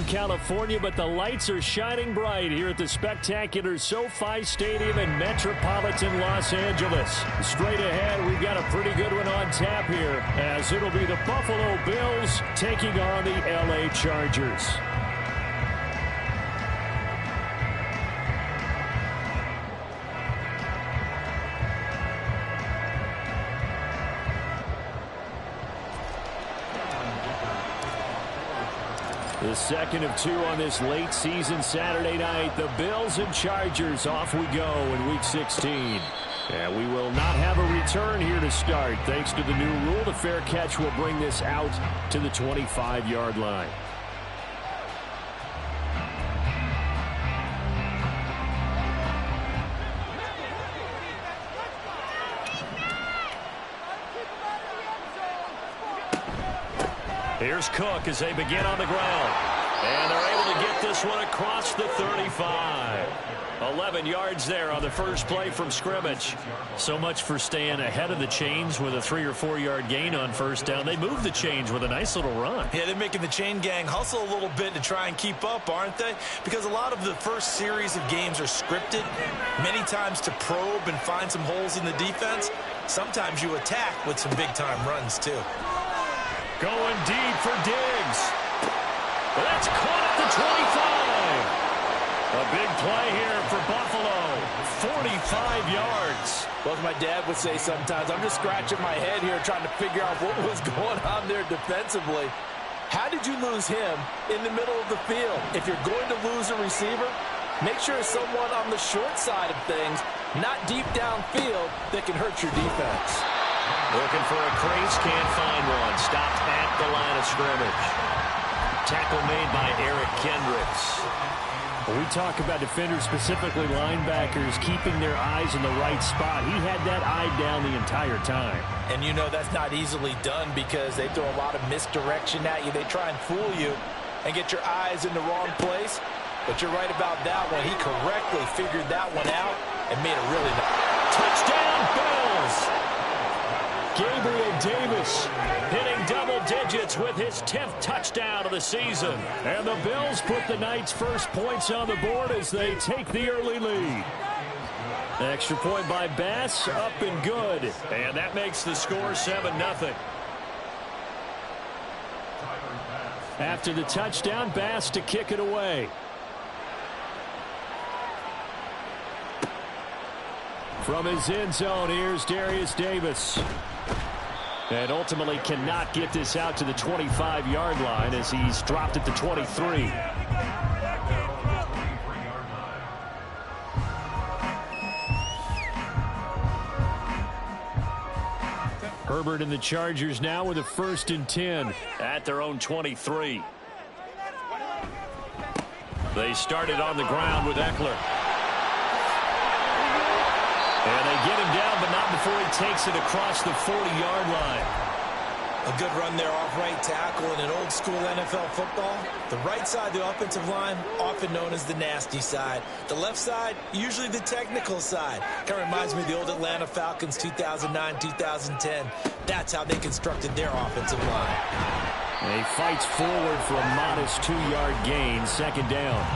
California, but the lights are shining bright here at the spectacular SoFi Stadium in metropolitan Los Angeles. Straight ahead, we've got a pretty good one on tap here, as it'll be the Buffalo Bills taking on the LA Chargers. The second of two on this late season Saturday night. The Bills and Chargers, off we go in Week 16. And we will not have a return here to start. Thanks to the new rule, the fair catch will bring this out to the 25-yard line. Here's Cook as they begin on the ground. And they're able to get this one across the 35. 11 yards there on the first play from scrimmage. So much for staying ahead of the chains with a 3 or 4 yard gain on first down. They move the chains with a nice little run. Yeah, they're making the chain gang hustle a little bit to try and keep up, aren't they? Because a lot of the first series of games are scripted, many times to probe and find some holes in the defense. Sometimes you attack with some big-time runs, too. Going deep for Diggs. That's caught at the 25. A big play here for Buffalo. 45 yards. Well, as my dad would say sometimes, I'm just scratching my head here trying to figure out what was going on there defensively. How did you lose him in the middle of the field? If you're going to lose a receiver, make sure it's someone on the short side of things, not deep downfield, that can hurt your defense. Looking for a crease, can't find one. Stopped at the line of scrimmage. Tackle made by Eric Kendricks. We talk about defenders, specifically linebackers, keeping their eyes in the right spot. He had that eye down the entire time. And you know that's not easily done because they throw a lot of misdirection at you. They try and fool you and get your eyes in the wrong place. But you're right about that one. He correctly figured that one out and made a really nice touchdown, Bills! Gabriel Davis hitting double digits with his 10th touchdown of the season. And the Bills put the night's first points on the board as they take the early lead. Extra point by Bass, up and good. And that makes the score 7-0. After the touchdown, Bass to kick it away. From his end zone, here's Darius Davis. And ultimately cannot get this out to the 25-yard line as he's dropped at the 23. Herbert and the Chargers now with a 1st and 10 at their own 23. They started on the ground with Eckler. And they get him down, but not before he takes it across the 40-yard line. A good run there off right tackle in an old-school NFL football. The right side of the offensive line, often known as the nasty side. The left side, usually the technical side. Kind of reminds me of the old Atlanta Falcons 2009-2010. That's how they constructed their offensive line. And he fights forward for a modest 2-yard gain, 2nd down.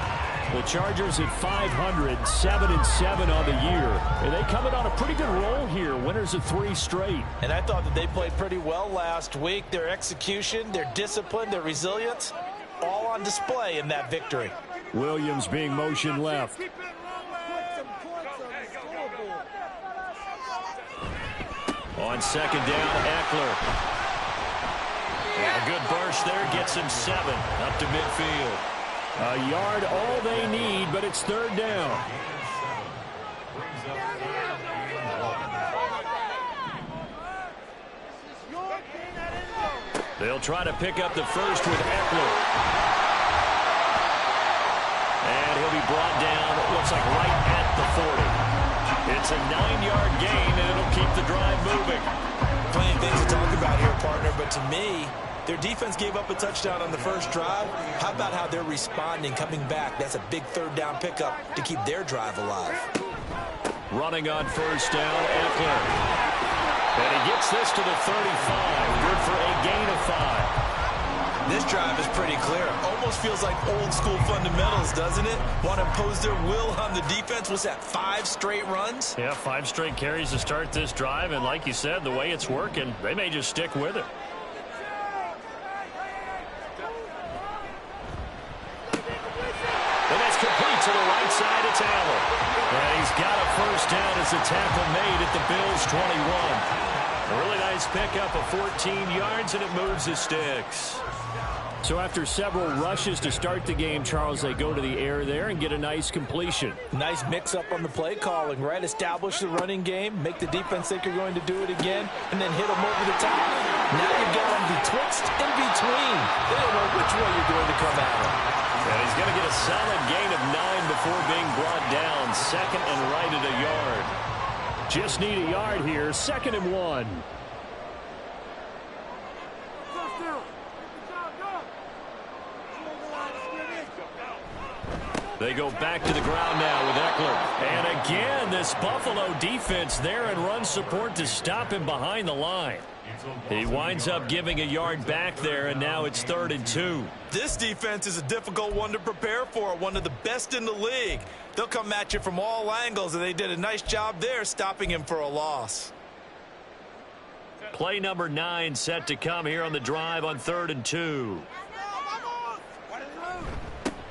The Chargers at 500, 7-7 on the year. And they come in on a pretty good roll here. Winners of 3 straight. And I thought that they played pretty well last week. Their execution, their discipline, their resilience, all on display in that victory. Williams being motioned left. On 2nd down, Eckler. And a good burst there gets him 7 up to midfield. A yard, all they need, but it's 3rd down. They'll try to pick up the first with Eckler. And he'll be brought down, looks like right at the 40. It's a 9-yard gain, and it'll keep the drive moving. Plenty of things to talk about here, partner, but to me, their defense gave up a touchdown on the first drive. How about how they're responding, coming back? That's a big 3rd down pickup to keep their drive alive. Running on 1st down, Eckler. And he gets this to the 35. Good for a gain of 5. This drive is pretty clear. Almost feels like old school fundamentals, doesn't it? Want to impose their will on the defense. Was that 5 straight runs? Yeah, 5 straight carries to start this drive. And like you said, the way it's working, they may just stick with it. And that's complete to the right side. It's Allen. And he's got a first down as the tackle made at the Bills' 21. A really nice pickup of 14 yards, and it moves the sticks. So after several rushes to start the game, Charles, they go to the air there and get a nice completion. Nice mix-up on the play calling, right? Establish the running game, make the defense think you're going to do it again, and then hit them over the top. Now you've got them betwixt in between. They don't know which way you're going to come at them. And he's going to get a solid gain of 9 before being brought down. Second and right at a yard. Just need a yard here. 2nd and 1. They go back to the ground now with Eckler. And again, this Buffalo defense there and run support to him behind the line. He winds up giving a yard back there, and now it's 3rd and 2. This defense is a difficult one to prepare for, one of the best in the league. They'll come at you from all angles, and they did a nice job there stopping him for a loss. Play number 9 set to come here on the drive on 3rd and 2.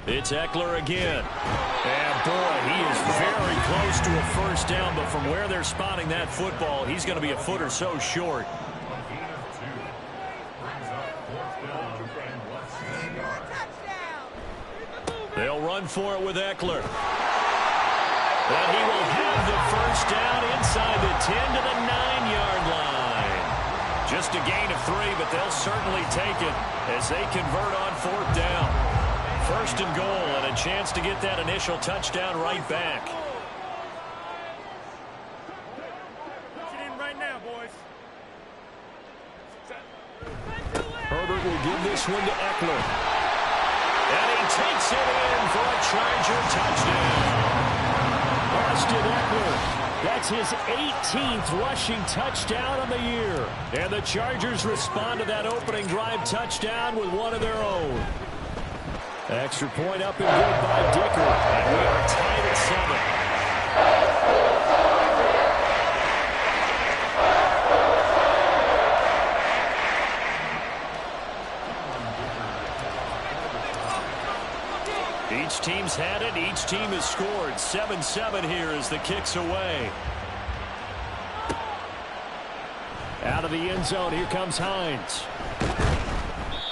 It's Eckler again. And boy, he is very close to a first down, but from where they're spotting that football, he's going to be a foot or so short. They'll run for it with Eckler. And he will have the first down inside the 10 to the 9-yard line. Just a gain of 3, but they'll certainly take it as they convert on 4th down. 1st and goal and a chance to get that initial touchdown right back. Herbert will give this one to Eckler. And he takes it in for a Charger touchdown. Austin Eckler. That's his 18th rushing touchdown of the year. And the Chargers respond to that opening drive touchdown with one of their own. Extra point up and good by Dicker. And we are tied at 7. Each team's had it. Each team has scored. 7-7 here as the kick's away. Out of the end zone, here comes Hines.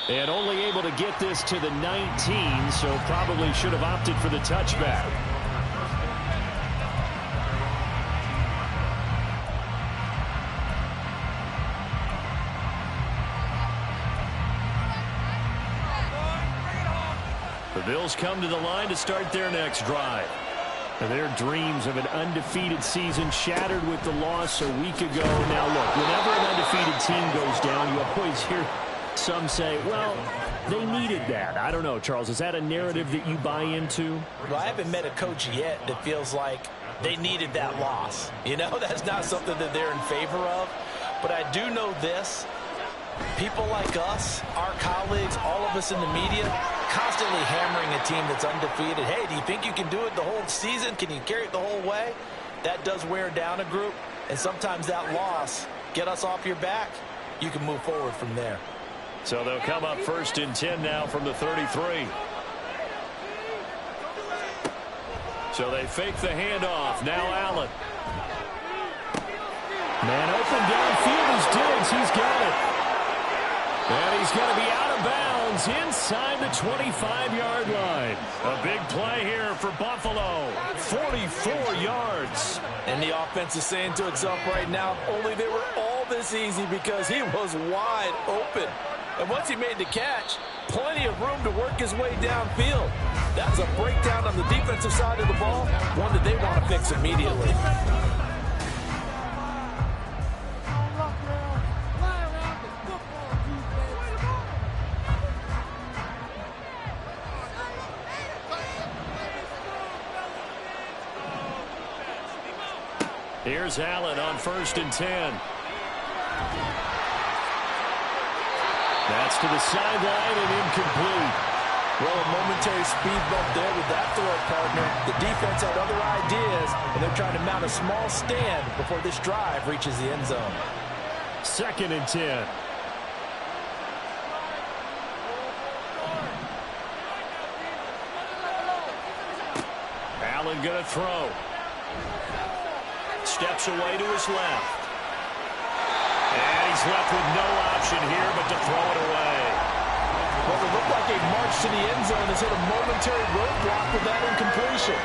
And only able to get this to the 19, so probably should have opted for the touchback. The Bills come to the line to start their next drive. And their dreams of an undefeated season shattered with the loss a week ago. Now, look, whenever an undefeated team goes down, you always hear some say, well, they needed that. I don't know, Charles. Is that a narrative that you buy into? Well, I haven't met a coach yet that feels like they needed that loss. You know, that's not something that they're in favor of. But I do know this. People like us, our colleagues, all of us in the media, constantly hammering a team that's undefeated. Hey, do you think you can do it the whole season? Can you carry it the whole way? That does wear down a group. And sometimes that loss, get us off your back, you can move forward from there. So they'll come up 1st and 10 now from the 33. So they fake the handoff. Now Allen. Man open downfield is Diggs. He's got it. And he's going to be out of bounds inside the 25-yard line. A big play here for Buffalo. 44 yards. And the offense is saying to itself right now, only they were all this easy because he was wide open. And once he made the catch, plenty of room to work his way downfield. That's a breakdown on the defensive side of the ball, one that they want to fix immediately. Here's Allen on 1st and 10. That's to the sideline and incomplete. Well, a momentary speed bump there with that throw, partner. The defense had other ideas, and they're trying to mount a small stand before this drive reaches the end zone. 2nd and 10. Allen going to throw. Steps away to his left. And he's left with no option here but to throw it away. Well, it looked like a march to the end zone has hit a momentary roadblock with that incompletion.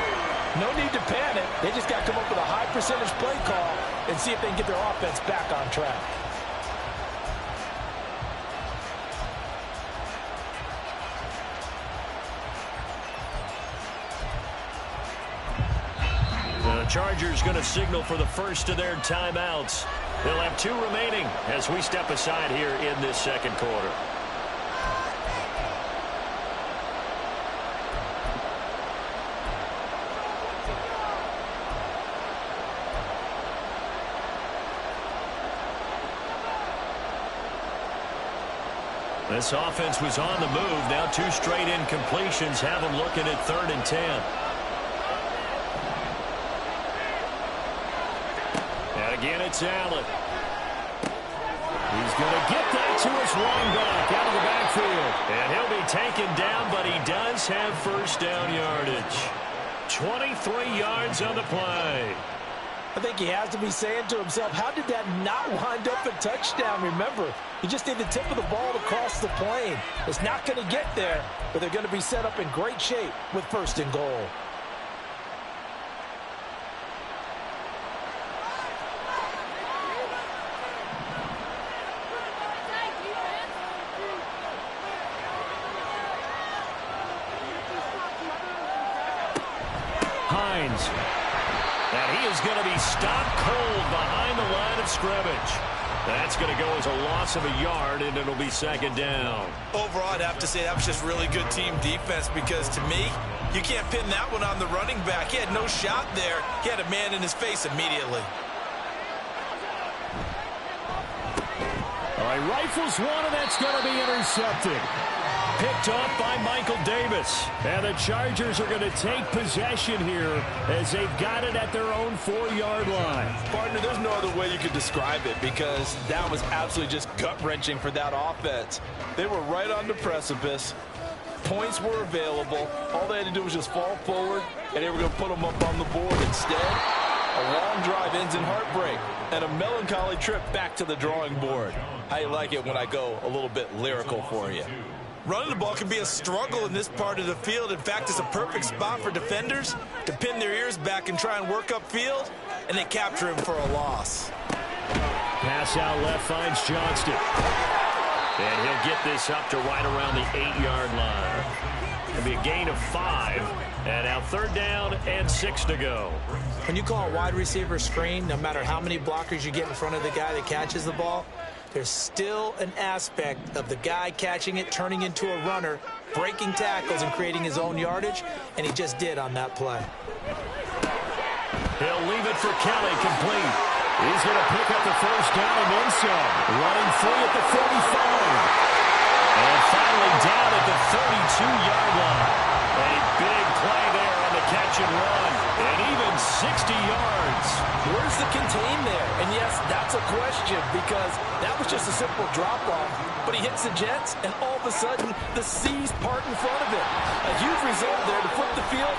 No need to panic. They just got to come up with a high percentage play call and see if they can get their offense back on track. The Chargers going to signal for the first of their timeouts. They'll have 2 remaining as we step aside here in this second quarter. This offense was on the move. Now 2 straight incompletions have them looking at 3rd and 10. And again, it's Allen. He's going to get that to his running back out of the backfield. And he'll be taken down, but he does have first down yardage. 23 yards on the play. I think he has to be saying to himself, how did that not wind up a touchdown? Remember, he just need the tip of the ball to cross the plane. It's not going to get there, but they're going to be set up in great shape with 1st and goal. Hines. And he is going to be stopped cold behind the line of scrimmage. That's going to go as a loss of a yard, and it'll be 2nd down. Overall, I'd have to say that was just really good team defense because, to me, you can't pin that one on the running back. He had no shot there. He had a man in his face immediately. All right, rifles one, and that's going to be intercepted. Picked off by Michael Davis. And the Chargers are going to take possession here as they've got it at their own 4-yard line. Partner, there's no other way you could describe it because that was absolutely just gut-wrenching for that offense. They were right on the precipice. Points were available. All they had to do was just fall forward, and they were going to put them up on the board. Instead, a long drive ends in heartbreak and a melancholy trip back to the drawing board. I like it when I go a little bit lyrical for you. Running the ball can be a struggle in this part of the field. In fact, it's a perfect spot for defenders to pin their ears back and try and work upfield, and they capture him for a loss. Pass out left finds Johnston. And he'll get this up to right around the 8-yard line. It'll be a gain of 5. And now 3rd down and 6 to go. When you call a wide receiver screen, no matter how many blockers you get in front of the guy that catches the ball, there's still an aspect of the guy catching it, turning into a runner, breaking tackles and creating his own yardage, and he just did on that play. He'll leave it for Kelly, complete. He's going to pick up the first down and then some. Running free at the 45. And finally down at the 32-yard line. A big play there on the catch and run. And even 60 yards. Where's the contain there? And yes, that's a question because that was just a simple drop-off. But he hits the Jets, and all of a sudden, the seas part in front of him. A huge result there to flip the field.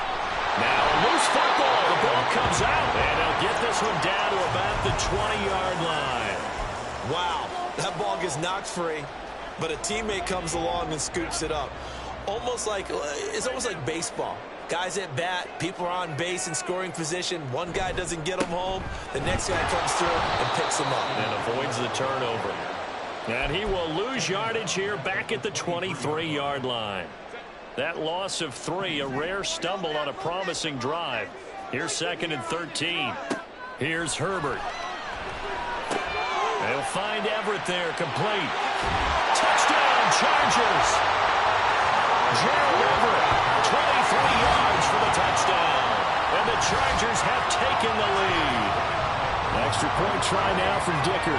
Now a loose football. The ball comes out. And they'll get this one down to about the 20-yard line. Wow, that ball gets knocked free, but a teammate comes along and scoops it up. It's almost like baseball. Guys at bat, people are on base in scoring position. One guy doesn't get them home. The next guy comes through and picks them up. And avoids the turnover. And he will lose yardage here back at the 23-yard line. That loss of 3, a rare stumble on a promising drive. Here's 2nd and 13. Here's Herbert. They'll find Everett there, complete. Touchdown, Chargers. Gerald Everett, 23 yards for the touchdown. And the Chargers have taken the lead. Extra point try now from Dicker.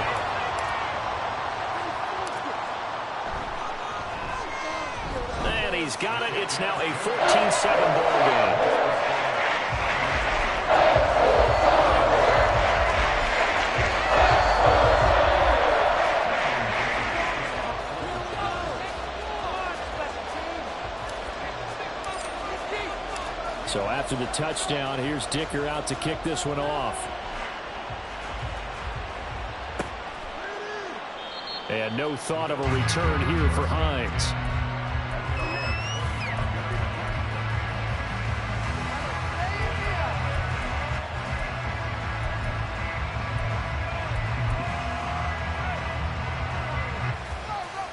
got it. It's now a 14-7 ball game. So after the touchdown, here's Dicker out to kick this one off. And no thought of a return here for Hines.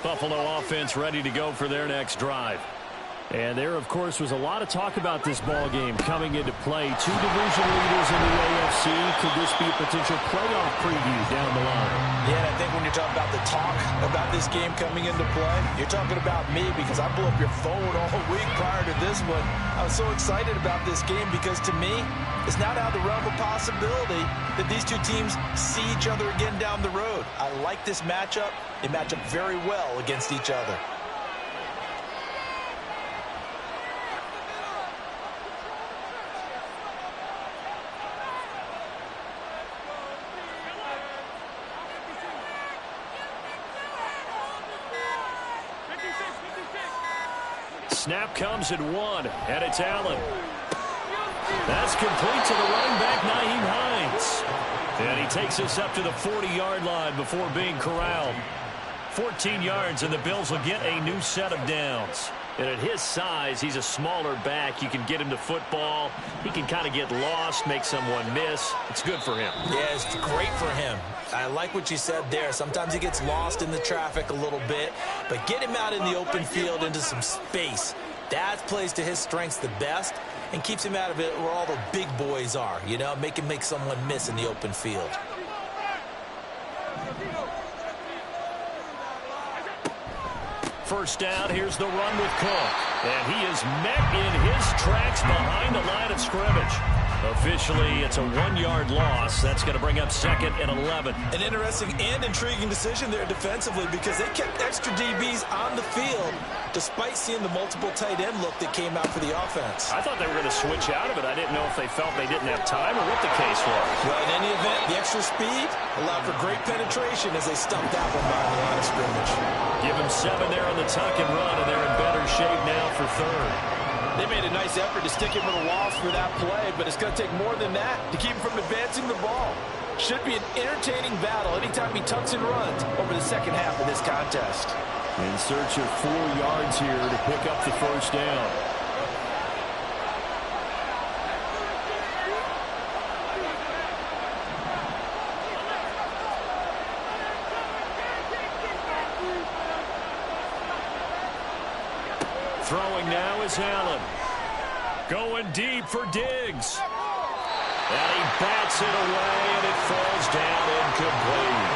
Buffalo offense ready to go for their next drive. And there, of course, was a lot of talk about this ball game coming into play. Two division leaders in the AFC. Could this be a potential playoff preview down the line? Yeah, I think when you're talking about the talk about this game coming into play, you're talking about me because I blew up your phone all week prior to this one. I was so excited about this game because to me, it's not out of the realm of possibility that these two teams see each other again down the road. I like this matchup. They match up very well against each other. Snap comes at 1, and it's Allen. That's complete to the running back, Nyheim Hines. And he takes us up to the 40-yard line before being corralled. 14 yards, and the Bills will get a new set of downs. And at his size, he's a smaller back. You can get him to football. He can kind of get lost, make someone miss. It's good for him. Yeah, it's great for him. I like what you said there. Sometimes he gets lost in the traffic a little bit, but get him out in the open field into some space. That plays to his strengths the best and keeps him out of it where all the big boys are, you know, make him make someone miss in the open field. First down, here's the run with Cook. And he is met in his tracks behind the line of scrimmage. Officially, it's a 1-yard loss. That's going to bring up 2nd and 11. An interesting and intriguing decision there defensively because they kept extra DBs on the field despite seeing the multiple tight end look that came out for the offense. I thought they were going to switch out of it. I didn't know if they felt they didn't have time or what the case was. Well, in any event, the extra speed allowed for great penetration as they stumped that one by the line of scrimmage. Give them 7 there on the tuck and run, and they're in better shape now for 3rd. They made a nice effort to stick him with a loss for that play, but it's going to take more than that to keep him from advancing the ball. Should be an entertaining battle anytime he tucks and runs over the second half of this contest. In search of 4 yards here to pick up the first down. Throwing now is Allen. Going deep for Diggs. And he bats it away, and it falls down incomplete.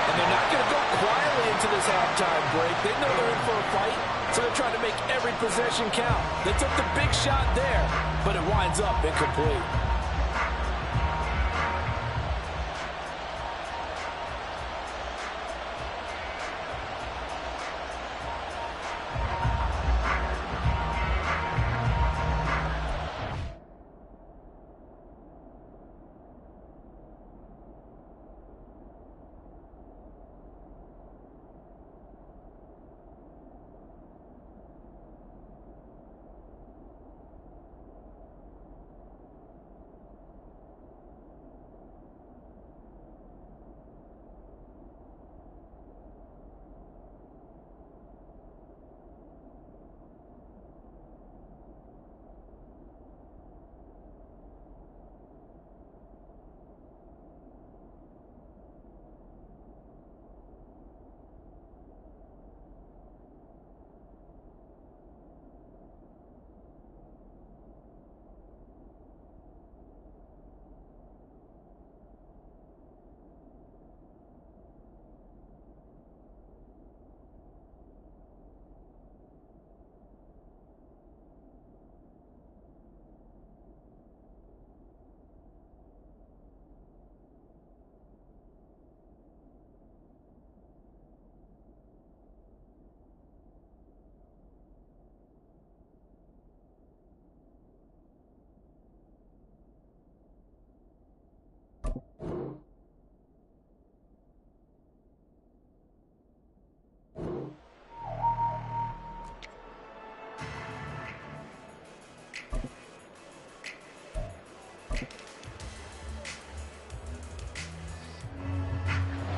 And they're not going to go quietly into this halftime break. They know they're in for a fight, so they're trying to make every possession count. They took the big shot there, but it winds up incomplete.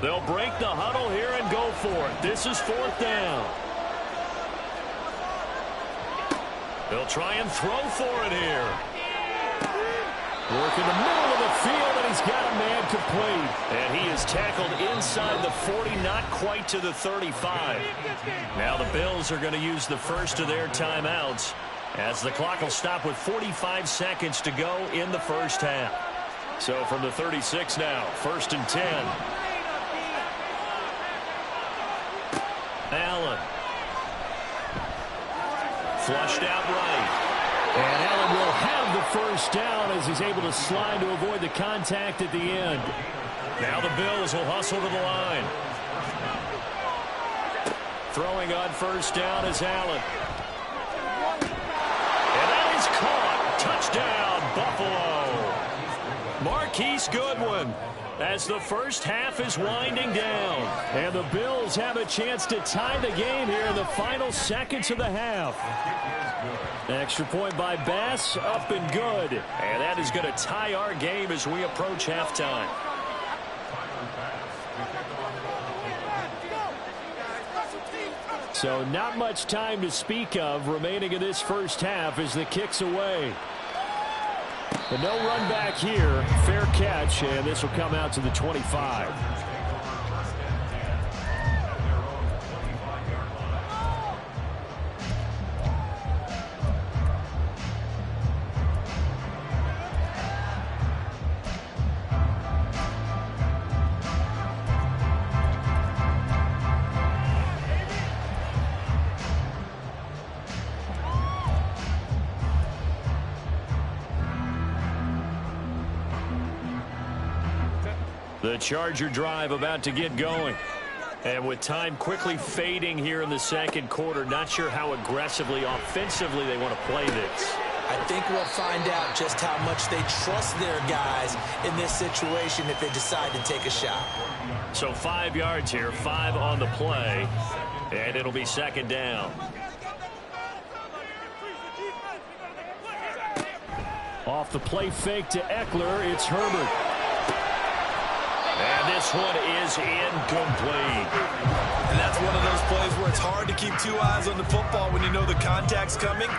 They'll break the huddle here and go for it. This is 4th down. They'll try and throw for it here. Work in the middle of the field, and he's got a man complete. And he is tackled inside the 40, not quite to the 35. Now the Bills are going to use the first of their timeouts, as the clock will stop with 45 seconds to go in the first half. So from the 36 now, 1st and 10. Allen. Flushed out right. And Allen will have the first down as he's able to slide to avoid the contact at the end. Now the Bills will hustle to the line. Throwing on first down is Allen. And that is caught. Touchdown, Buffalo. Marquise Goodwin, as the first half is winding down. And the Bills have a chance to tie the game here in the final seconds of the half. Extra point by Bass, up and good. And that is going to tie our game as we approach halftime. So not much time to speak of remaining in this first half as the kick's away. But no run back here. Fair catch, and this will come out to the 25. The Charger drive about to get going. And with time quickly fading here in the second quarter, not sure how aggressively, offensively they want to play this. I think we'll find out just how much they trust their guys in this situation if they decide to take a shot. So 5 yards here, 5 on the play, and it'll be 2nd down. Off the play fake to Eckler, it's Herbert. And this one is incomplete. And that's one of those plays where it's hard to keep 2 eyes on the football when you know the contact's coming,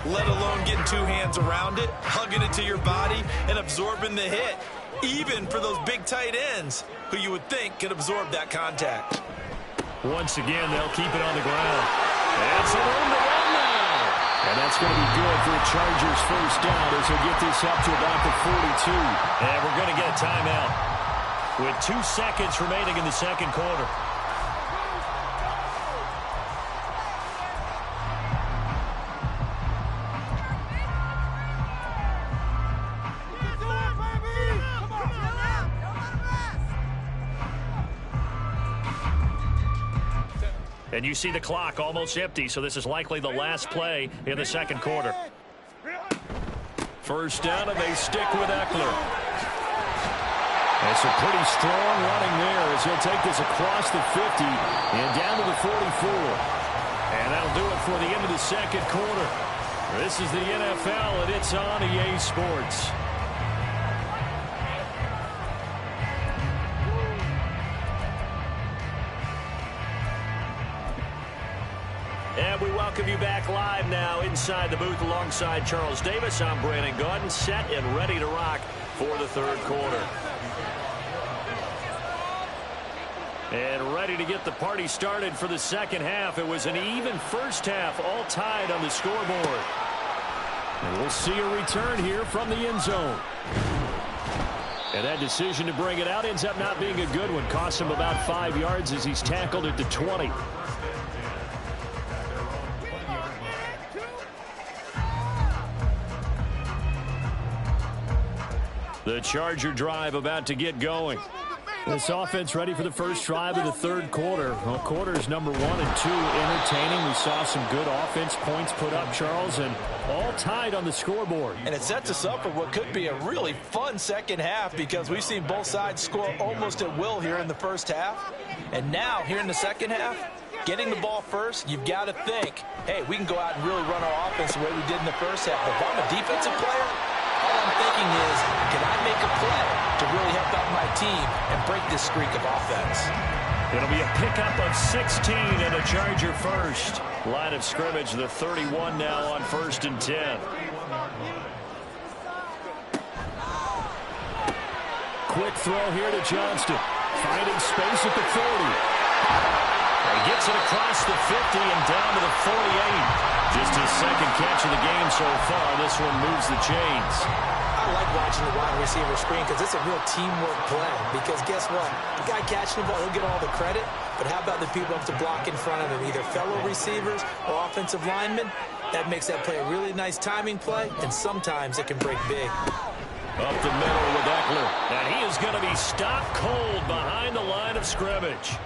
let alone getting 2 hands around it, hugging it to your body, and absorbing the hit, even for those big tight ends who you would think could absorb that contact. Once again, they'll keep it on the ground. And some room to run now. And that's going to be good for the Chargers' first down as they get this up to about the 42. And we're going to get a timeout with 2 seconds remaining in the second quarter. And you see the clock almost empty, so this is likely the last play in the second quarter. First down, and they stick with Eckler. It's a pretty strong running there as he'll take this across the 50 and down to the 44. And that'll do it for the end of the second quarter. This is the NFL, and it's on EA Sports. And we welcome you back live now inside the booth alongside Charles Davis. I'm Brandon Gaudin, set and ready to rock for the third quarter. And ready to get the party started for the second half. It was an even first half, all tied on the scoreboard. And we'll see a return here from the end zone. And that decision to bring it out ends up not being a good one. Costs him about 5 yards as he's tackled at the 20. The Charger drive about to get going. This offense ready for the first drive of the third quarter. Well, quarters number 1 and 2 entertaining. We saw some good offense points put up, Charles, and all tied on the scoreboard. And it sets us up for what could be a really fun second half because we've seen both sides score almost at will here in the first half. And now, here in the second half, getting the ball first, you've got to think, hey, we can go out and really run our offense the way we did in the first half. But if I'm a defensive player, All I'm thinking is, can I make a play to really help out my team and break this streak of offense? It'll be a pickup of 16 and a Charger first. Line of scrimmage, the 31 now on 1st and 10. Quick throw here to Johnston. Finding space at the 40. He gets it across the 50 and down to the 48. Just his second catch of the game so far. This one moves the chains. I like watching the wide receiver screen because it's a real teamwork play. Because guess what? The guy catching the ball, he'll get all the credit. But how about the people up to block in front of him, either fellow receivers or offensive linemen? That makes that play a really nice timing play, and sometimes it can break big. Up the middle with Eckler. And he is going to be stopped cold behind the line of scrimmage.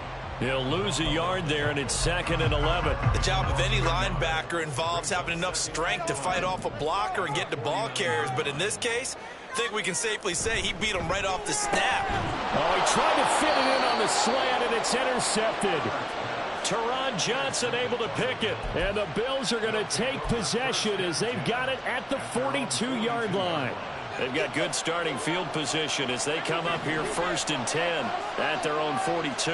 He'll lose a yard there, and it's 2nd and 11. The job of any linebacker involves having enough strength to fight off a blocker and get to ball carriers. But in this case, I think we can safely say he beat him right off the snap. Oh, he tried to fit it in on the slant, and it's intercepted. Teron Johnson able to pick it. And the Bills are going to take possession as they've got it at the 42-yard line. They've got good starting field position as they come up here 1st and 10 at their own 42.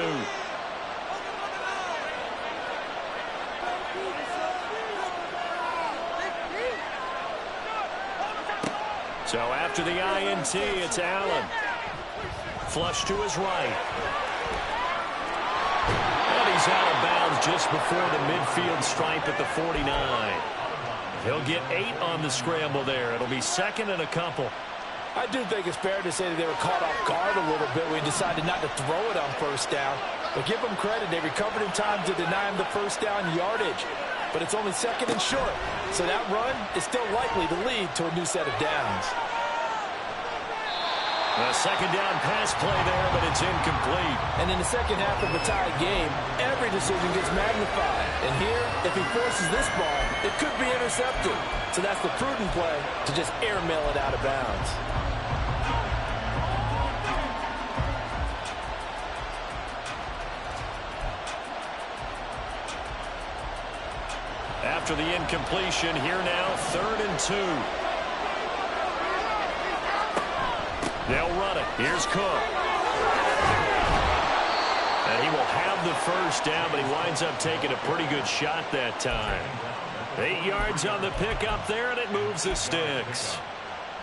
So after the INT, it's Allen. Flush to his right. And he's out of bounds just before the midfield stripe at the 49. He'll get 8 on the scramble there. It'll be 2nd and a couple. I do think it's fair to say that they were caught off guard a little bit when he decided not to throw it on 1st down. But give them credit. They recovered in time to deny him the 1st down yardage. But it's only 2nd and short. So that run is still likely to lead to a new set of downs. A 2nd down pass play there, but it's incomplete. And in the second half of a tied game, every decision gets magnified. And here, if he forces this ball, it could be intercepted. So that's the prudent play to just airmail it out of bounds. After the incompletion, here now, 3rd and 2. They'll run it. Here's Cook. And he will have the 1st down, but he winds up taking a pretty good shot that time. 8 yards on the pickup there, and it moves the sticks.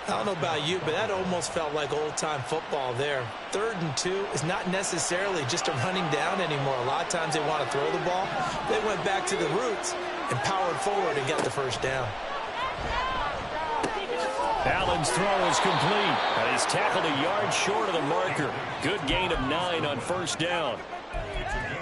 I don't know about you, but that almost felt like old-time football there. 3rd and 2 is not necessarily just a running down anymore. A lot of times they want to throw the ball. They went back to the roots and powered forward and got the 1st down. Allen's throw is complete, and he's tackled a yard short of the marker. Good gain of 9 on 1st down.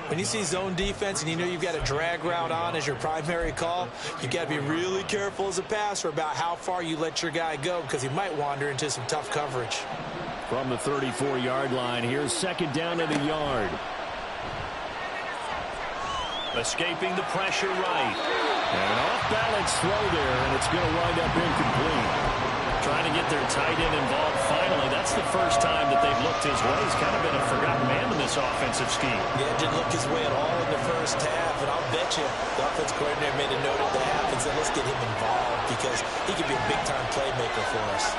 When you see zone defense and you know you've got a drag route on as your primary call, you got to be really careful as a passer about how far you let your guy go because he might wander into some tough coverage. From the 34-yard line, here's 2nd down and a yard. Escaping the pressure right. And an off-balance throw there, and it's going to wind up incomplete. Trying to get their tight end involved finally. That's the first time that they've looked his way. He's kind of been a forgotten man in this offensive scheme. Yeah, didn't look his way at all in the 1st half, and I'll bet you the offensive coordinator made a note at the half and said, let's get him involved because he could be a big-time playmaker for us.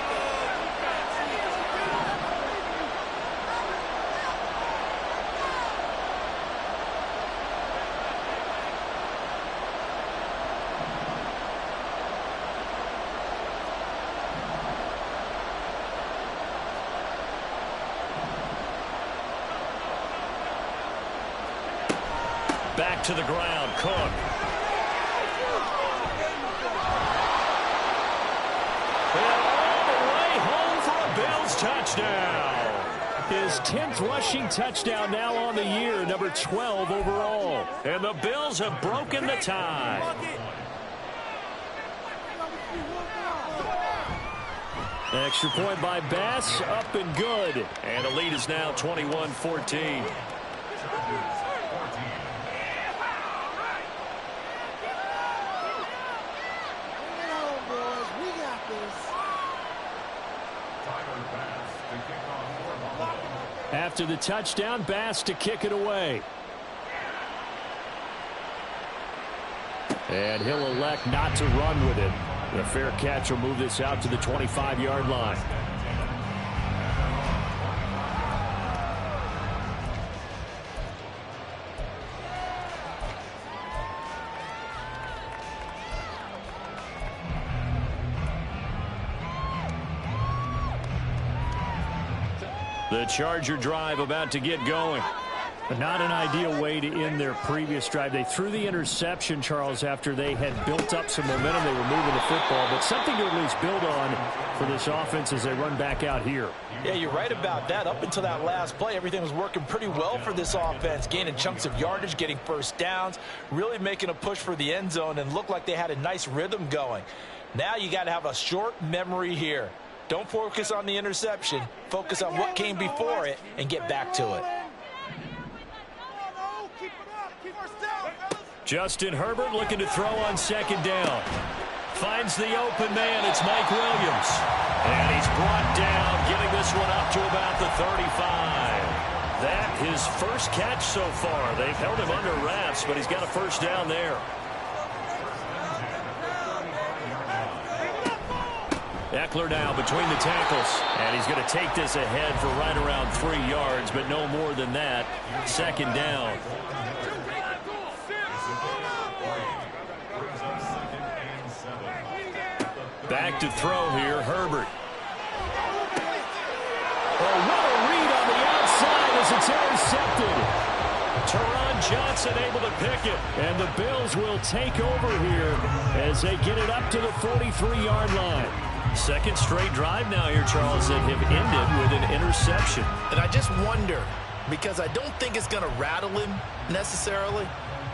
Back to the ground, Cook. And all the way home for a Bills touchdown. His 10th rushing touchdown now on the year, number 12 overall. And the Bills have broken the tie. Extra point by Bass, up and good. And the lead is now 21-14. After the touchdown, Bass to kick it away. And he'll elect not to run with it. The fair catch will move this out to the 25-yard line. The Charger drive about to get going. Not an ideal way to end their previous drive. They threw the interception, Charles, after they had built up some momentum. They were moving the football, but something to at least build on for this offense as they run back out here. Yeah, you're right about that. Up until that last play, everything was working pretty well for this offense, gaining chunks of yardage, getting first downs, really making a push for the end zone, and looked like they had a nice rhythm going. Now you got to have a short memory here. Don't focus on the interception. Focus on what came before it and get back to it. Justin Herbert looking to throw on second down. Finds the open man. It's Mike Williams. And he's brought down, getting this one up to about the 35. That his first catch so far. They've held him under wraps, but he's got a first down there. Eckler now between the tackles. And he's going to take this ahead for right around 3 yards, but no more than that. Second down. Back to throw here, Herbert. Oh, what a read on the outside as it's intercepted. Teron Johnson able to pick it. And the Bills will take over here as they get it up to the 43-yard line. Second straight drive now here, Charles, that have ended with an interception. And I just wonder, because I don't think it's going to rattle him necessarily,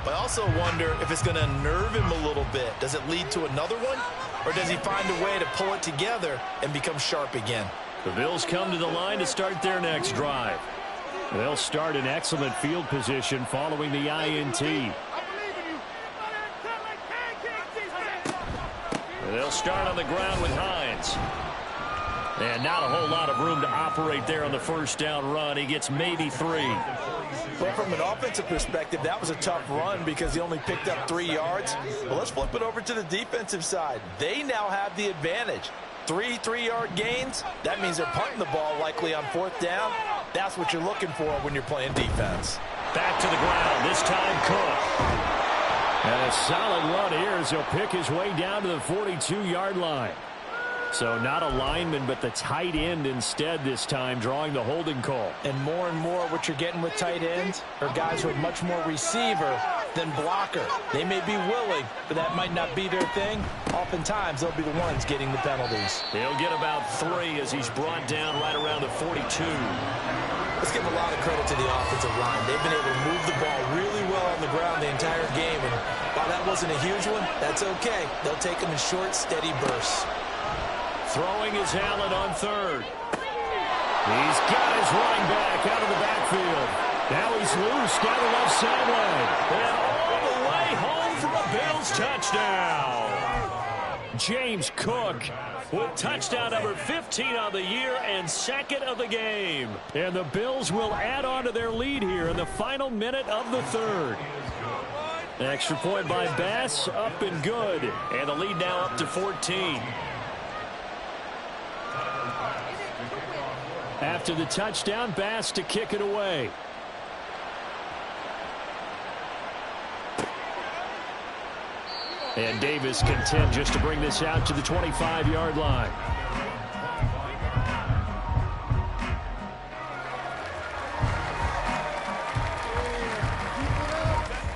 but I also wonder if it's going to unnerve him a little bit. Does it lead to another one? Or does he find a way to pull it together and become sharp again? The Bills come to the line to start their next drive. They'll start in excellent field position following the INT. They'll start on the ground with Hines. And not a whole lot of room to operate there on the first down run. He gets maybe 3. Well, from an offensive perspective, that was a tough run because he only picked up 3 yards. Well, let's flip it over to the defensive side. They now have the advantage. 3 3-yard gains. That means they're punting the ball likely on 4th down. That's what you're looking for when you're playing defense. Back to the ground. This time Cook. And a solid run here as he'll pick his way down to the 42-yard line. So not a lineman, but the tight end instead this time, drawing the holding call. And more what you're getting with tight ends are guys who are much more receiver than blocker. They may be willing, but that might not be their thing. Oftentimes, they'll be the ones getting the penalties. He'll get about 3 as he's brought down right around the 42. Let's give a lot of credit to the offensive line. They've been able to move the ball really well on the ground the entire game. And while that wasn't a huge one, that's okay. They'll take them in short, steady bursts. Throwing is Allen on 3rd. He's got his running back out of the backfield. Now he's loose down the left sideline. And all the way home for a Bills touchdown. James Cook with touchdown number 15 on the year and 2nd of the game. And the Bills will add on to their lead here in the final minute of the 3rd. An extra point by Bass, up and good. And the lead now up to 14. After the touchdown, Bass to kick it away. And Davis content just to bring this out to the 25-yard line.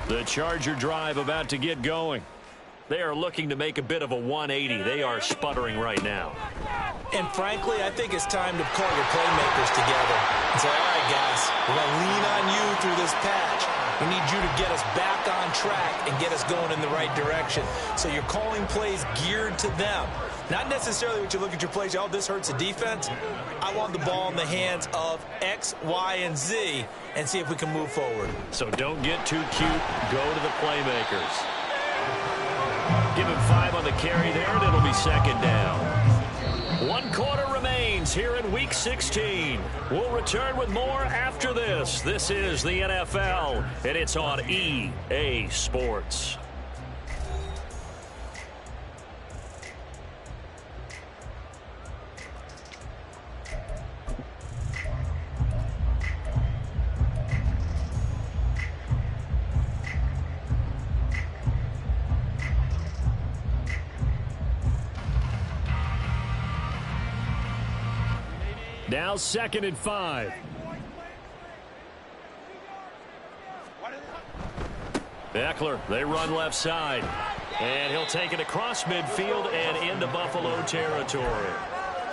The Charger drive about to get going. They are looking to make a bit of a 180. They are sputtering right now. And frankly, I think it's time to call your playmakers together and say, all right, guys, we're going to lean on you through this patch. We need you to get us back on track and get us going in the right direction. So you're calling plays geared to them. Not necessarily what you look at your plays, oh, this hurts the defense. I want the ball in the hands of X, Y, and Z and see if we can move forward. So don't get too cute. Go to the playmakers. Give him 5 on the carry there, and it'll be 2nd down. 1 quarter remains here in Week 16. We'll return with more after this. This is the NFL, and it's on EA Sports. Now 2nd and 5. Eckler, they run left side. And he'll take it across midfield and into Buffalo territory.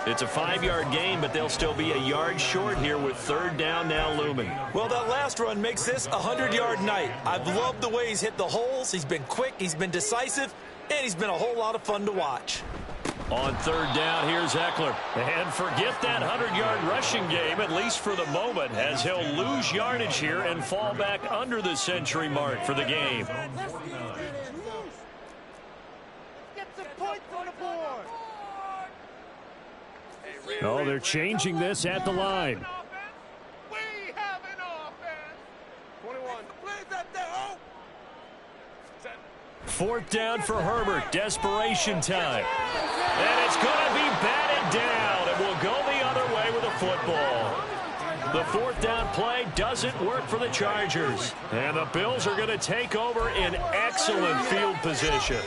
It's a 5-yard gain, but they'll still be a yard short here with 3rd down now looming. Well, that last run makes this a 100-yard night. I've loved the way he's hit the holes. He's been quick, he's been decisive, and he's been a whole lot of fun to watch. On 3rd down, here's Eckler. And forget that 100-yard rushing game, at least for the moment, as he'll lose yardage here and fall back under the century mark for the game. Oh, they're changing this at the line. We have an offense. 21. Plays up there. 4th down for Herbert. Desperation time. And it's going to be batted down. And will go the other way with a football. The 4th down play doesn't work for the Chargers. And the Bills are going to take over in excellent field position.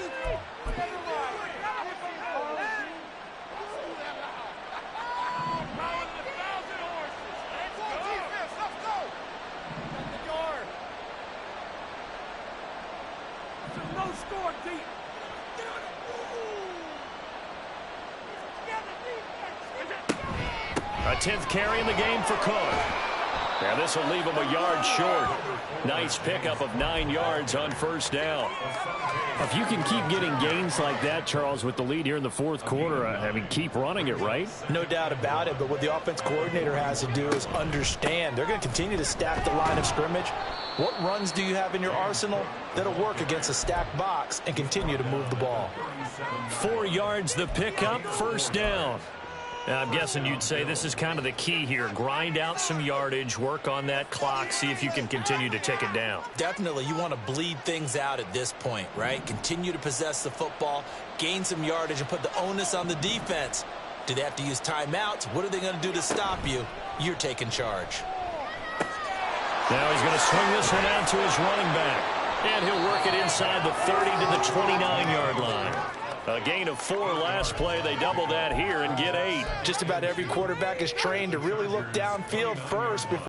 A 10th carry in the game for Cook. Now this will leave him a yard short. Nice pickup of 9 yards on 1st down. If you can keep getting gains like that, Charles, with the lead here in the 4th quarter, I mean, keep running it, right? No doubt about it, but what the offense coordinator has to do is understand they're going to continue to stack the line of scrimmage. What runs do you have in your arsenal that'll work against a stacked box and continue to move the ball? 4 yards the pickup, 1st down. Now, I'm guessing you'd say this is kind of the key here. Grind out some yardage, work on that clock, see if you can continue to tick it down. Definitely, you want to bleed things out at this point, right? Continue to possess the football, gain some yardage, and put the onus on the defense. Do they have to use timeouts? What are they going to do to stop you? You're taking charge. Now he's going to swing this one out to his running back. And he'll work it inside the 30 to the 29-yard line. A gain of 4 last play. They double that here and get 8. Just about every quarterback is trained to really look downfield first before